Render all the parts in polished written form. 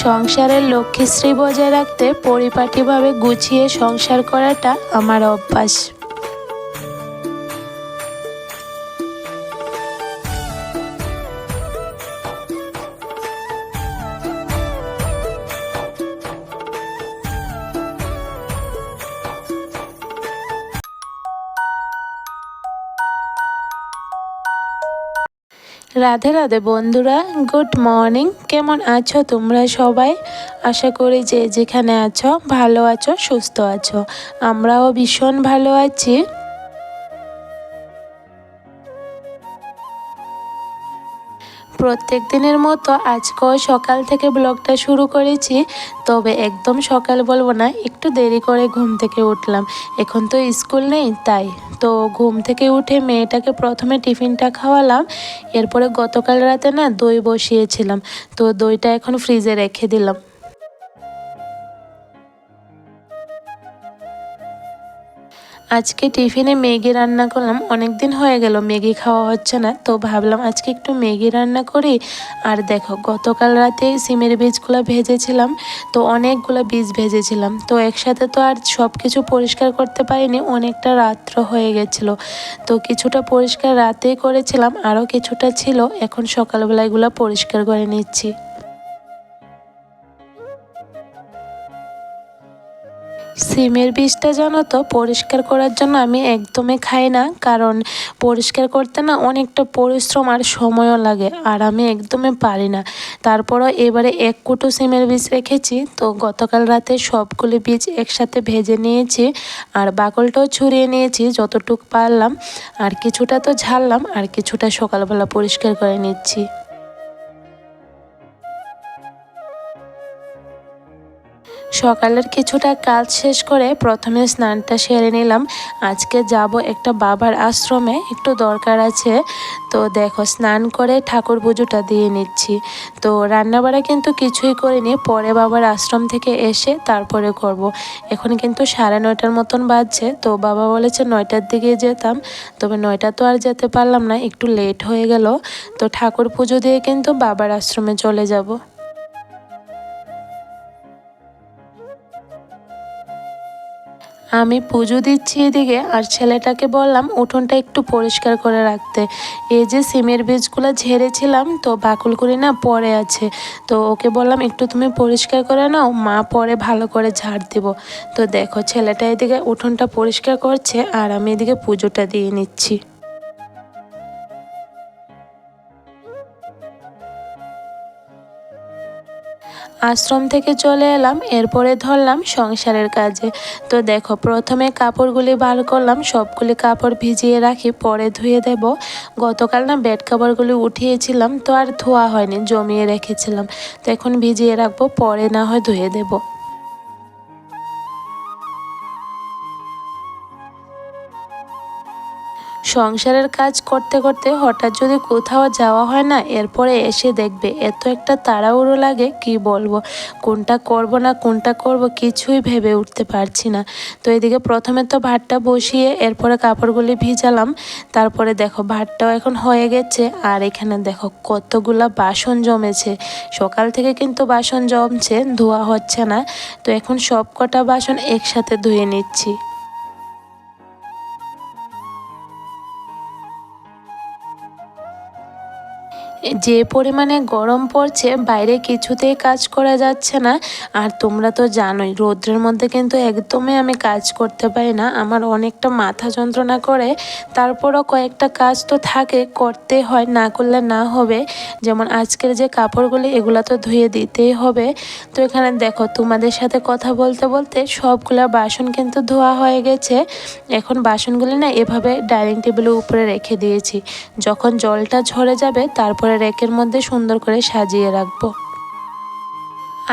সংসারের লক্ষ্মীশ্রী বজায় রাখতে পরিপাটিভাবে গুছিয়ে সংসার করাটা আমার অভ্যাস। রাধে রাধে বন্ধুরা, গুড মর্নিং। কেমন আছো তোমরা সবাই? আশা করি যে যেখানে আছো ভালো আছো, সুস্থ আছো। আমরাও ভীষণ ভালো আছি। প্রত্যেক দিনের মতো আজকেও সকাল থেকে ব্লগটা শুরু করেছি। তবে একদম সকাল বলবো না, একটু দেরি করে ঘুম থেকে উঠলাম। এখন তো স্কুল নেই, তাই তো ঘুম থেকে উঠে মেয়েটাকে প্রথমে টিফিনটা খাওয়ালাম। এরপরে গতকাল রাতে না দই বসিয়েছিলাম, তো দইটা এখন ফ্রিজে রেখে দিলাম। আজকে টিফিনে ম্যাগি রান্না করলাম। অনেক দিন হয়ে গেল ম্যাগি খাওয়া হচ্ছে না, তো ভাবলাম আজকে একটু ম্যাগি রান্না করি। আর দেখো, গতকাল রাতে সিমের বীজগুলো ভেজেছিলাম, তো অনেকগুলো বীজ ভেজেছিলাম, তো একসাথে তো আর সব কিছু পরিষ্কার করতে পারিনি, অনেকটা রাত্র হয়ে গেছিলো। তো কিছুটা পরিষ্কার রাতেই করেছিলাম, আরও কিছুটা ছিল, এখন সকালবেলা এগুলো পরিষ্কার করে নিচ্ছি। সিমের বীজটা জানো তো, পরিষ্কার করার জন্য আমি একদমই খাই না, কারণ পরিষ্কার করতে না অনেকটা পরিশ্রম আর সময়ও লাগে, আর আমি একদমই পারি না। তারপরও এবারে এক কুটো সিমের বীজ রেখেছি, তো গতকাল রাতে সবগুলি বীজ একসাথে ভেজে নিয়েছি, আর বাকলটাও ছড়িয়ে নিয়েছি যতটুকু পারলাম, আর কিছুটা তো ঝাড়লাম, আর কিছুটা সকালবেলা পরিষ্কার করে নিচ্ছি। সকালের কিছুটা কাজ শেষ করে প্রথমে স্নানটা সেরে নিলাম। আজকে যাব একটা বাবার আশ্রমে, একটু দরকার আছে। তো দেখো, স্নান করে ঠাকুর পুজোটা দিয়ে নিচ্ছি। তো রান্নাবাড়া কিন্তু কিছুই করিনি, পরে বাবার আশ্রম থেকে এসে তারপরে করব। এখন কিন্তু 9:30 মতন বাজছে, তো বাবা বলেছে 9টার দিকে যেতাম, তবে 9টা তো আর যেতে পারলাম না, একটু লেট হয়ে গেল। তো ঠাকুর পুজো দিয়ে কিন্তু বাবার আশ্রমে চলে যাব। আমি পুজো দিচ্ছি এদিকে, আর ছেলেটাকে বললাম উঠোনটা একটু পরিষ্কার করে রাখতে। এই যে সিমের বীজগুলো ঝেড়েছিলাম, তো বাকুলগুলি না পড়ে আছে, তো ওকে বললাম একটু তুমি পরিষ্কার করে নাও, মা পরে ভালো করে ঝাড় দিব। তো দেখো, ছেলেটা এদিকে উঠোনটা পরিষ্কার করছে, আর আমি এদিকে পুজোটা দিয়ে নিচ্ছি। আশ্রম থেকে চলে এলাম, এরপরে ধরলাম সংসারের কাজে। তো দেখো, প্রথমে কাপড়গুলি বার করলাম, সবগুলি কাপড় ভিজিয়ে রাখি, পরে ধুয়ে দেব। গতকাল না বেড কাপড়গুলি উঠিয়েছিলাম, তো আর ধোয়া হয়নি, জমিয়ে রেখেছিলাম, তো এখন ভিজিয়ে রাখবো, পরে না হয় ধুয়ে দেবো। সংসারের কাজ করতে করতে হঠাৎ যদি কোথাও যাওয়া হয় না, এরপরে এসে দেখবে এত একটা তাড়াহুড়ো লাগে, কি বলবো। কোনটা করব না কোনটা করব কিছুই ভেবে উঠতে পারছি না। তো এদিকে প্রথমে তো ভাতটা বসিয়ে এরপরে কাপড়গুলি ভিজালাম। তারপরে দেখো, ভাতটাও এখন হয়ে গেছে, আর এখানে দেখো কতগুলা বাসন জমেছে। সকাল থেকে কিন্তু বাসন জমছে, ধোয়া হচ্ছে না। তো এখন সব কটা বাসন একসাথে ধুয়ে নিচ্ছি। যে পরিমাণে গরম পড়ছে, বাইরে কিছুতেই কাজ করা যাচ্ছে না। আর তোমরা তো জানোই, রৌদ্রের মধ্যে কিন্তু একদমই আমি কাজ করতে পারি না, আমার অনেকটা মাথা যন্ত্রণা করে। তারপরও কয়েকটা কাজ তো থাকে, করতে হয়, না করলে না হবে। যেমন আজকের যে কাপড়গুলি, এগুলো তো ধুয়ে দিতেই হবে। তো এখানে দেখো, তোমাদের সাথে কথা বলতে বলতে সবগুলা বাসন কিন্তু ধোয়া হয়ে গেছে। এখন বাসনগুলি না এভাবে ডাইনিং টেবিলের উপরে রেখে দিয়েছি, যখন জলটা ঝরে যাবে তারপরে র্যাকের মধ্যে সুন্দর করে সাজিয়ে রাখবো।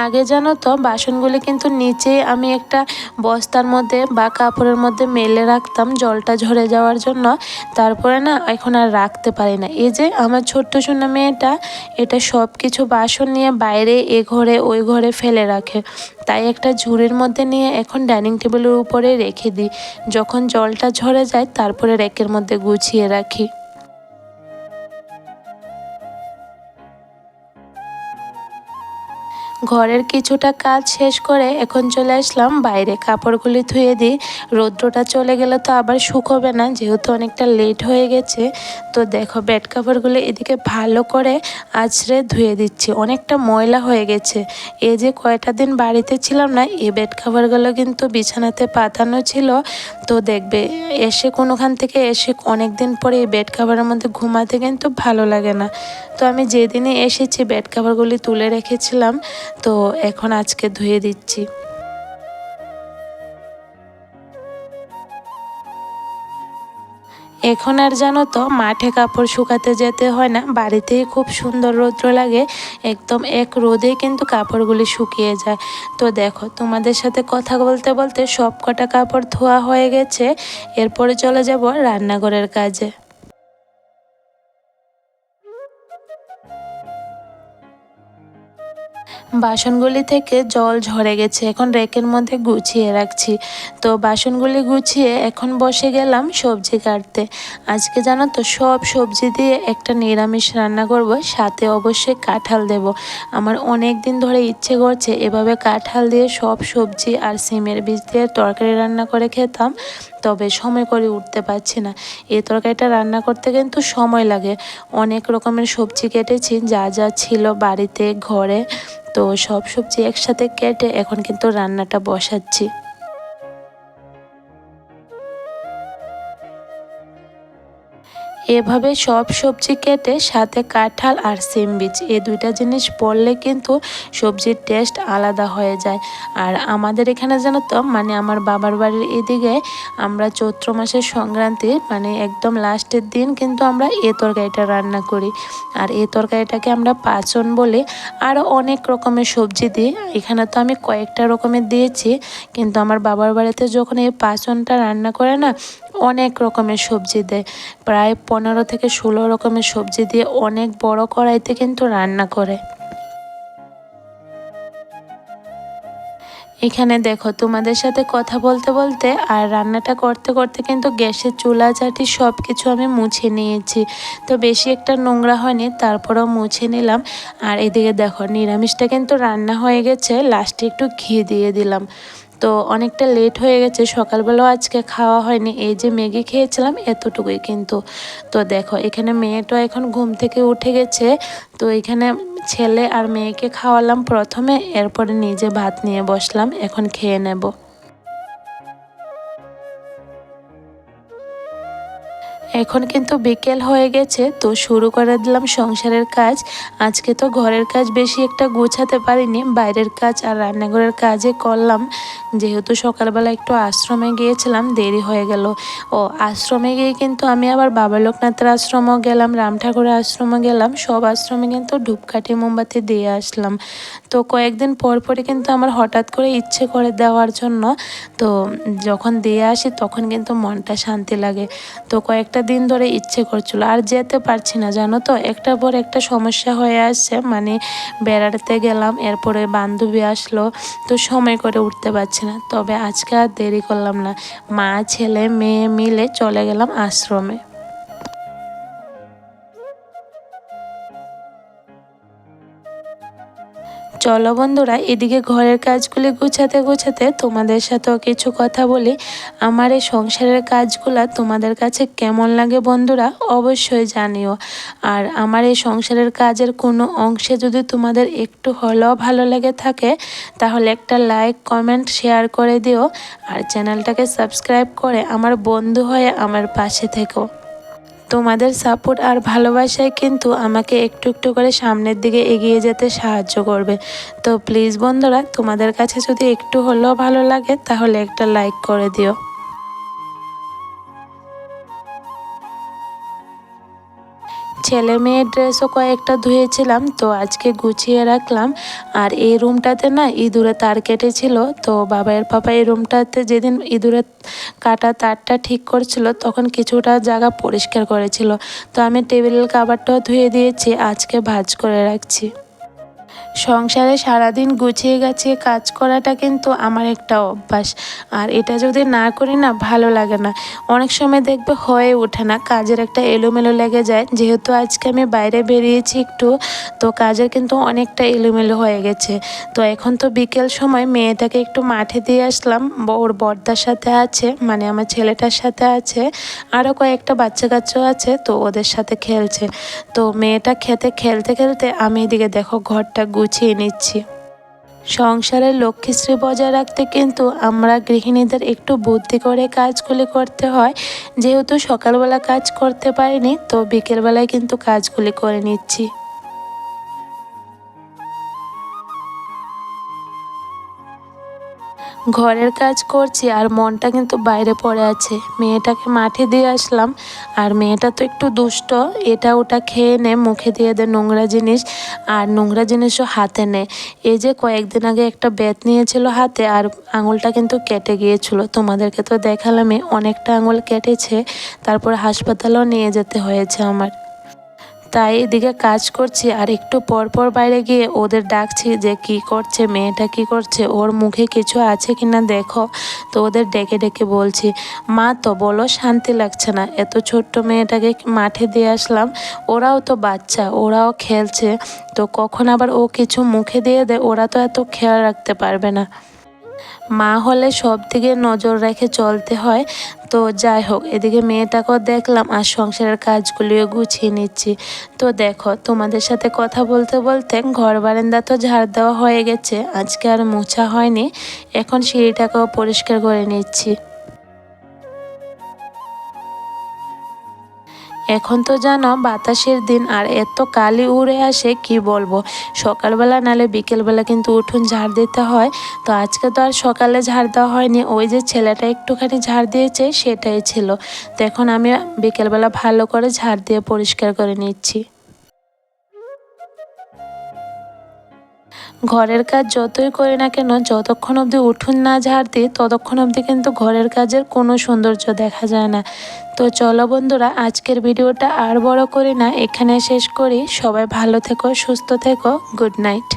আগে জানো তো, বাসনগুলি কিন্তু নিচে আমি একটা বস্তার মধ্যে বা কাপড়ের মধ্যে মেলে রাখতাম জলটা ঝরে যাওয়ার জন্য। তারপরে না এখন আর রাখতে পারি না। এই যে আমার ছোট্ট সোনা মেয়েটা, এটা সব কিছু বাসন নিয়ে বাইরে এ ঘরে ওই ঘরে ফেলে রাখে, তাই একটা ঝুড়ির মধ্যে নিয়ে এখন ডাইনিং টেবিলের উপরে রেখে দিই। যখন জলটা ঝরে যায় তারপরে র্যাকের মধ্যে গুছিয়ে রাখি। ঘরের কিছুটা কাজ শেষ করে এখন চলে আসলাম বাইরে, কাপড়গুলি ধুয়ে দিই। রৌদ্রটা চলে গেলে তো আবার শুকোবে না, যেহেতু অনেকটা লেট হয়ে গেছে। তো দেখো বেড কাপড়গুলো এদিকে ভালো করে আঁচড়ে ধুয়ে দিচ্ছি, অনেকটা ময়লা হয়ে গেছে। এই যে কয়টা দিন বাড়িতে ছিলাম না, এই বেড কাভারগুলো কিন্তু বিছানাতে পাতানো ছিল। তো দেখবে এসে কোনোখান থেকে এসে অনেক দিন পরে এই বেড কাভারের মধ্যে ঘুমাতে কিন্তু ভালো লাগে না। তো আমি যেদিনে এসেছি বেড কাভারগুলি তুলে রেখেছিলাম, তো এখন আজকে ধুয়ে দিচ্ছি। এখন আর জানো তো মাঠে কাপড় শুকাতে যেতে হয় না, বাড়িতেই খুব সুন্দর রৌদ্র লাগে, একদম এক রোদেই কিন্তু কাপড়গুলি শুকিয়ে যায়। তো দেখো তোমাদের সাথে কথা বলতে বলতে সব কটা কাপড় ধোয়া হয়ে গেছে, এরপরে চলে যাব রান্নাঘরের কাজে। বাসনগুলি থেকে জল ঝরে গেছে, এখন রেকের মধ্যে গুছিয়ে রাখছি। তো বাসনগুলি গুছিয়ে এখন বসে গেলাম সবজি কাটতে। আজকে জানো তো সব সবজি দিয়ে একটা নিরামিষ রান্না করব, সাথে অবশ্যই কাঁঠাল দেব। আমার অনেক দিন ধরে ইচ্ছে করছে এভাবে কাঁঠাল দিয়ে সব সবজি আর সিমের বীজ দিয়ে তরকারি রান্না করে খেতাম, তবে সময় করে উঠতে পারছি না। এই তরকারিটা রান্না করতে কিন্তু সময় লাগে, অনেক রকমের সবজি কেটেছি যা যা ছিল বাড়িতে ঘরে, তো সব সবজি একসাথে কেটে এখন কিন্তু রান্নাটা বসাচ্ছি। এভাবে সব সবজি কেটে সাথে কাঁঠাল আর সিম বীজ এই দুইটা জিনিস পড়লে কিন্তু সবজির টেস্ট আলাদা হয়ে যায়। আর আমাদের এখানে জানো তো মানে আমার বাবার বাড়ির এদিকে আমরা চৈত্র মাসের সংক্রান্তি মানে একদম লাস্টের দিন কিন্তু আমরা এ তরকারিটা রান্না করি, আর এই তরকারিটাকে আমরা পাচন বলি। আরও অনেক রকমের সবজি দিই, এখানে তো আমি কয়েকটা রকমের দিয়েছি, কিন্তু আমার বাবার বাড়িতে যখন এই পাচনটা রান্না করে না অনেক রকমের সবজি দেয়, প্রায় 15 থেকে 16 রকমের সবজি দিয়ে অনেক বড় কড়াইতে কিন্তু রান্না করে। এখানে দেখো তোমাদের সাথে কথা বলতে বলতে আর রান্নাটা করতে করতে কিন্তু গ্যাসের চুলা চাটি সব কিছু আমি মুছে নিয়েছি। তো বেশি একটা নোংরা হয়নি, তারপরেও মুছে নিলাম। আর এদিকে দেখো নিরামিষটা কিন্তু রান্না হয়ে গেছে, লাস্টে একটু ঘি দিয়ে দিলাম। তো অনেকটা লেট হয়ে গেছে, সকালবেলাও আজকে খাওয়া হয়নি, এই যে ম্যাগি খেয়েছিলাম এতটুকুই কিন্তু। তো দেখো এখানে মেয়েটা এখন ঘুম থেকে উঠে গেছে, তো এখানে ছেলে আর মেয়েকে খাওয়ালাম প্রথমে, এরপরে নিজে ভাত নিয়ে বসলাম, এখন খেয়ে নেব। এখন কিন্তু বিকেল হয়ে গেছে, তো শুরু করে দিলাম সংসারের কাজ। আজকে তো ঘরের কাজ বেশি একটা গোছাতে পারিনি, বাইরের কাজ আর রান্নাঘরের কাজে করলাম, যেহেতু সকালবেলা একটু আশ্রমে গিয়েছিলাম দেরি হয়ে গেল। ও আশ্রমে গিয়ে কিন্তু আমি আবার বাবা লোকনাথের আশ্রমও গেলাম, রাম ঠাকুরের আশ্রমও গেলাম, সব আশ্রমে কিন্তু ধূপকাঠি মোমবাতি দিয়ে আসলাম। তো কয়েকদিন পর পরে কিন্তু আমার হঠাৎ করে ইচ্ছে করে দেওয়ার জন্য, তো যখন দিয়ে আসি তখন কিন্তু মনটা শান্তি লাগে। তো কয়েকটা দিন ধরে ইচ্ছে করছিল, আর যেতে পারছি না জানো তো, একটার পর একটা সমস্যা হয়ে আসছে, মানে বেড়াতে গেলাম, এরপরে বান্ধবী আসলো, তো সময় করে উঠতে পারছি না। তবে আজকে আর দেরি করলাম না, মা ছেলে মেয়ে মিলে চলে গেলাম আশ্রমে। চলো বন্ধুরা এদিকে ঘরের কাজগুলি গুছাতে গুছাতে তোমাদের সাথেও কিছু কথা বলি। আমার এই সংসারের কাজগুলা তোমাদের কাছে কেমন লাগে বন্ধুরা অবশ্যই জানিও। আর আমার এই সংসারের কাজের কোনো অংশে যদি তোমাদের একটু হলেও ভালো লেগে থাকে, তাহলে একটা লাইক কমেন্ট শেয়ার করে দিও, আর চ্যানেলটাকে সাবস্ক্রাইব করে আমার বন্ধু হয়ে আমার পাশে থেকো। তোমাদের সাপোর্ট আর ভালোবাসায় কিন্তু আমাকে একটু একটু করে সামনের দিকে এগিয়ে যেতে সাহায্য করবে। তো প্লিজ বন্ধুরা তোমাদের কাছে যদি একটু হলেও ভালো লাগে তাহলে একটা লাইক করে দিও। ছেলে মেয়ের ড্রেসও কয়েকটা ধুয়েছিলাম, তো আজকে গুছিয়ে রাখলাম। আর এই রুমটাতে না ইঁদুরে তার কেটেছিল, তো বাবার পাপা এই রুমটাতে যেদিন ইঁদুরে কাটা তারটা ঠিক করছিল তখন কিছুটা জায়গা পরিষ্কার করেছিল। তো আমি টেবিলের কাভারটাও ধুয়ে দিয়েছি, আজকে ভাঁজ করে রাখছি। সংসারে সারাদিন গুছিয়ে গাছিয়ে কাজ করাটা কিন্তু আমার একটা অভ্যাস। আর এটা যদি না করি না ভালো লাগে না। অনেক সময় দেখবে হয়ে ওঠে না, কাজের একটা এলোমেলো লেগে যায়। যেহেতু আজকে আমি বাইরে বেরিয়েছি একটু, তো কাজের কিন্তু অনেকটা এলোমেলো হয়ে গেছে। তো এখন তো বিকেল সময় মেয়েটাকে একটু মাঠে দিয়ে আসলাম, ওর বড়দার সাথে আছে, মানে আমার ছেলেটার সাথে আছে, আরও কয়েকটা বাচ্চা কাচ্চাও আছে, তো ওদের সাথে খেলছে। তো মেয়েটা খেলতে খেলতে আমি এদিকে দেখো ঘরটা গুছিয়ে নিচ্ছি। সংসারের লক্ষ্মীশ্রী বজায় রাখতে কিন্তু আমরা গৃহিণীদের একটু বুদ্ধি করে কাজগুলি করতে হয়। যেহেতু সকালবেলা কাজ করতে পারিনি, তো বিকেলবেলায় কিন্তু কাজগুলি করে নিচ্ছি। ঘরের কাজ করছি আর মনটা কিন্তু বাইরে পড়ে আছে। মেয়েটাকে মাঠে দিয়ে আসলাম, আর মেয়েটা তো একটু দুষ্ট, এটা ওটা খেয়ে নেয়, মুখে দিয়ে দেয় নোংরা জিনিস, আর নোংরা জিনিসও হাতে নেয়। এই যে কয়েকদিন আগে একটা বেত নিয়েছিল হাতে, আর আঙুলটা কিন্তু কেটে গিয়েছিল, তোমাদেরকে তো দেখালামই, অনেকটা আঙুল কেটেছে, তারপর হাসপাতালেও নিয়ে যেতে হয়েছে আমার। তাই এদিকে কাজ করছি, আর একটু পর পর বাইরে গিয়ে ওদের ডাকছি যে কি করছে মেয়েটা, কি করছে, ওর মুখে কিছু আছে কিনা দেখো। তো ওদের ডেকে ডেকে বলছি, মা তো বলো শান্তি লাগছে না, এত ছোট্ট মেয়েটাকে মাঠে দিয়ে আসলাম, ওরাও তো বাচ্চা, ওরাও খেলছে, তো কখন আবার ও কিছু মুখে দিয়ে দেয়, ওরা তো এত খেয়াল রাখতে পারবে না। মা হলে সব দিকে নজর রেখে চলতে হয়। তো যাই হোক, এদিকে মেয়েটাকেও দেখলাম আর সংসারের কাজগুলিও গুছিয়ে নিচ্ছি। তো দেখো, তোমাদের সাথে কথা বলতে বলতে ঘর বারান্দা তো ঝাড় দেওয়া হয়ে গেছে, আজকে আর মোছা হয়নি। এখন সিঁড়িটাকেও পরিষ্কার করে নিচ্ছি। এখন তো জানো বাতাসের দিন, আর এত কালি উড়ে আসে কি বলবো। সকালবেলা নালে বিকেলবেলা কিন্তু উঠোন ঝাড় দিতে হয়। তো আজকে তো আর সকালে ঝাড় দেওয়া হয়নি, ওই যে ছেলেটা একটুখানি ঝাড় দিয়েছে সেটাই ছিল। তো এখন আমি বিকেলবেলা ভালো করে ঝাড় দিয়ে পরিষ্কার করে নিচ্ছি। ঘরের কাজ যতই করি না কেন, যতক্ষণ অবধি উঠোন না ঝাড় দিই ততক্ষণ অবধি কিন্তু ঘরের কাজের কোনো সৌন্দর্য দেখা যায় না। তো চলো বন্ধুরা, আজকের ভিডিওটা আর বড় করি না, এখানে শেষ করি। সবাই ভালো থেকো, সুস্থ থেকো, গুড নাইট।